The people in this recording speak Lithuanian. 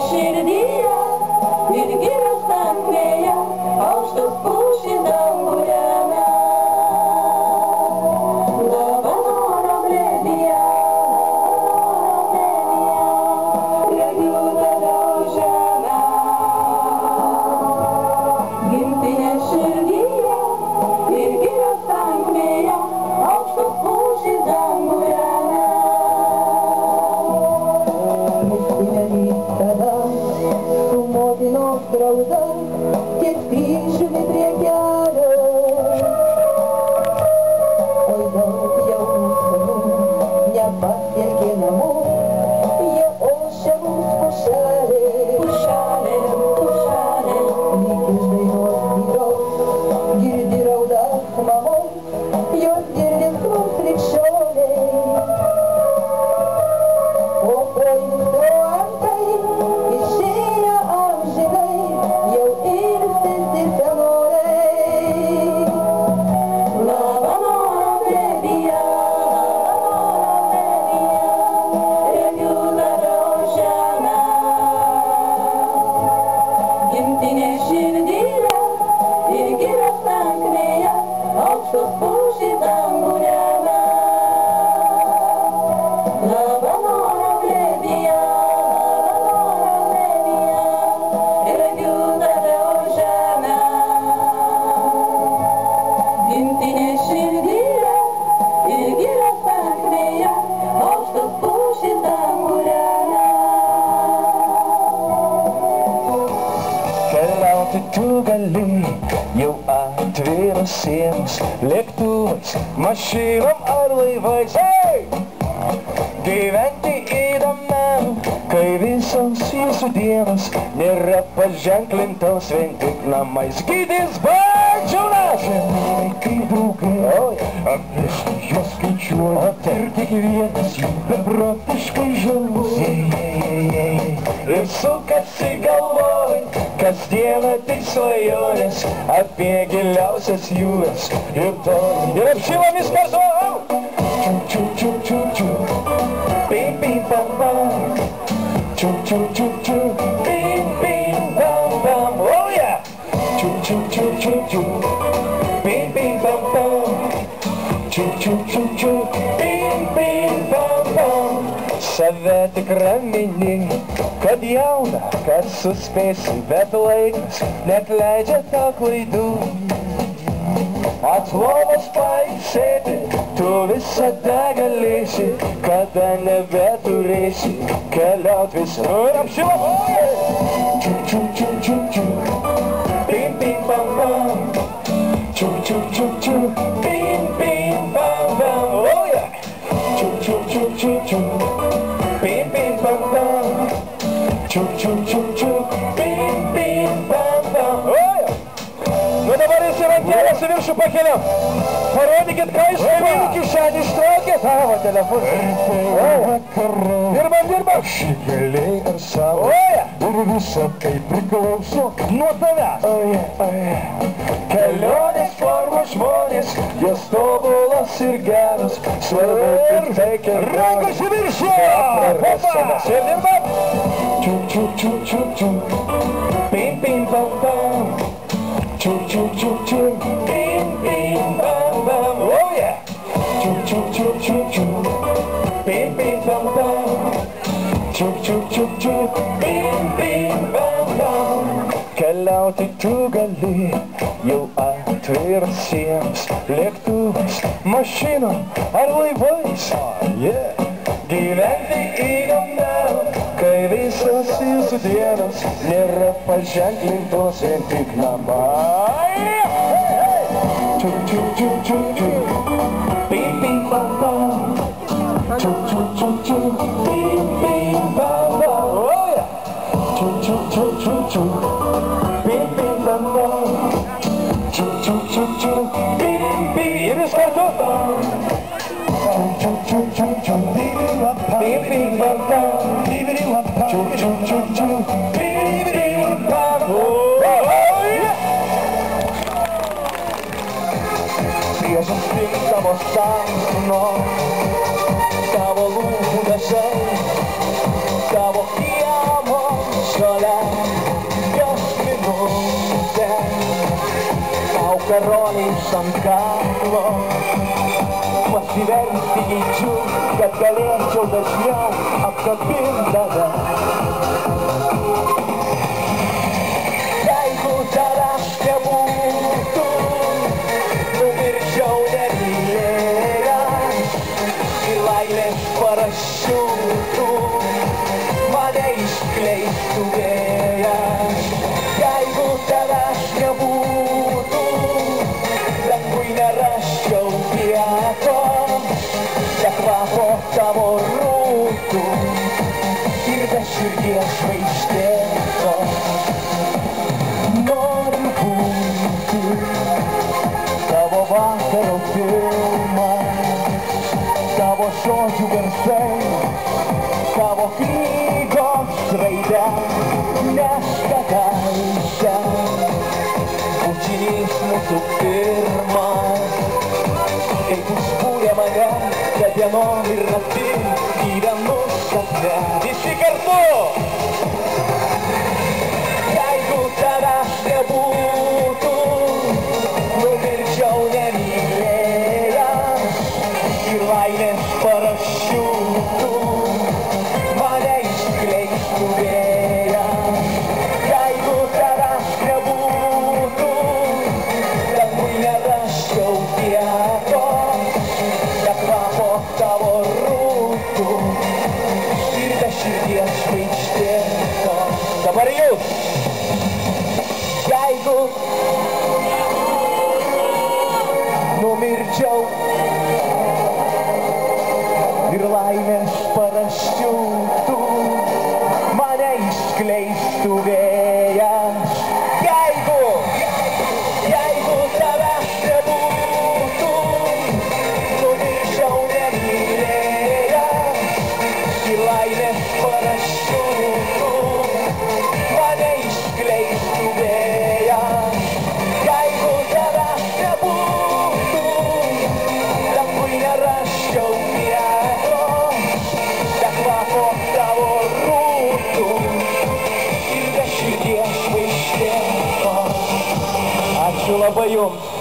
širdyje ir girios tankmėje aukštos pušys danguriame. Labanoro glėbyje, regiu toliau žemę. Gimtinė širdyje ir girios tankmėje aukštos pušys danguriame. Su motinos drauga, ties kryžiumi prie kelio. Oi daug jaunų žmonių nepasiekė namų, jie ošia mums pušelė. Pušelė, pušelė, Lyg iš dainos tyros, girdi raudas mamom, jos girdės mums krikščioniai. O poilsio antai išėję amžinai, jau ilsisi senoliai. Labanoro glėbyje, regiu toliau žemę. Gimtinė širdyje ir girios tankmėje aukštos pušys danguriame. Labanoro glėbyje, regiu toliau žemę. Gimtinė širdyje ir girios tankmėje aukštos pušys danguriame. Keliauti tu gali jau atviros sienos, lėktuvais, mašinom ar laivais. Hey! Gyventi įdomiam, kai visos jūsų dienos nėra paženklintos vien tik namais. Gydys baudžiaunašė, kaip draugai, apėsti juos skaičiuoja, ir kiekvienas jų beprotiškai žalus. Ir sukasi galvoj, kasdieną tik svajonės apie giliausias jūras ir toli. Ir apšilomis kartu! Ču-ču-ču-ču-ču, pim-pim-pam-pam, ču-ču-ču-ču, pim-pim-pam-pam, oh yeah! Ču-ču-ču-ču-ču, pim-pim-pam-pam, ču-ču-ču-ču, pim-pim-pam-pam. Save tik ramini, kad jauna, kad suspėsi, bet laikas net leidžia tau klaidų. Ant lovos pailsėti, tu visada galėsi, kada nebeturėsi keliaut visur. Apšilom! Ču-ču-ču-ču-ču, pim-pim-pam-pam, ču-ču-ču-ču, pim-pim-pam-pam, oh yeah! Ču-ču-ču-ču-ču, pim-pim-pam-pam, ču-ču-ču-ču, pim-pim-pam-pam, oh yeah! Nu dabar visi rankelės į viršų pakeliam. Parodykit, ką iš kaimynų kišenį ištraukėt. Savo telefoną. Dirbam, dirbam. Šikeliai ar savo. Ir visa tai priklauso nuo tavęs. Kelionės formos žmonės, jos tobulas ir geras. Svarbu ir tai kelionės. Rankos į viršų. Ir dirbam. Čiu-čiu-čiu-čiu-čiu. Pim-pim-pam-pam. Ču-ču-ču-ču, pim-pim-pam-pam, oh yeah! Ču-ču-ču-ču-ču, pim-pim-pam-pam, ču-ču-ču-ču, pim-pim-pam-pam. Keliauti tu gali jau atviros sienos, lėktuvais, mašinom ar laivais. Gyventi įdomiau, kai visos jūsų dienos nėra paženklintos vien tik namai. Ču-ču-ču-ču-ču, pim-pim-pam-pam, ču-ču-ču-ču, pim-pim-pam-pam, oh yeah! Ču-ču-ču-ču-ču, pim-pim-pam-pam, ču-ču-ču-ču, pim-pim. Ir vis kartu! Ču-ču-ču-ču, pim-pim-pam-pam, ču-ču-ču-ču, pim-pim-pam-pam, oh yeah! Priešas prie tavo sapno, tavo lūpų dažai, tavo kiemo karoliais ant kaklo, pasiversti geidžiu, kad galėčiau dažniau apkabint tave. Jeigu tavęs nebūtų, numirčiau nemylėjęs ir laimės parašiutų mane išskleistų vėjas. Jeigu tavęs nebūtų, dangui nerasčiau vietos, be kvapo tavo rūtų ir be širdies žvaigždėtos. Noriu būti tavo vakaro filmas, tavo žodžių garsai, tavo knygos raidė, nes kadaise bučinys mūsų pirmas, kaip užkūrė mane, kad dienom ir naktim gyvenu sapne. Visi kartu! Jeigu tavęs nebūtų, numirčiau nemylėjęs ir laimės parašiutų mane išskleistų vėjas. Jeigu tavęs nebūtų, dangui nerasčiau vietos, be kvapo tavo rūtų ir be širdies žvaigždėtos. Dabar jūs! Jeigu numirčiau ir laimės parašiutų mane išskleistų vėjas. Jeigu tavęs nebūtų, numirčiau nemylėjęs ir laimės parašiutų mane išskleistų vėjas. Jeigu tavęs nebūtų, dangui nerasčiau vietos, be kvapo tavo rūtų ir be širdies žvaigždėtos. Ačiū labai jums.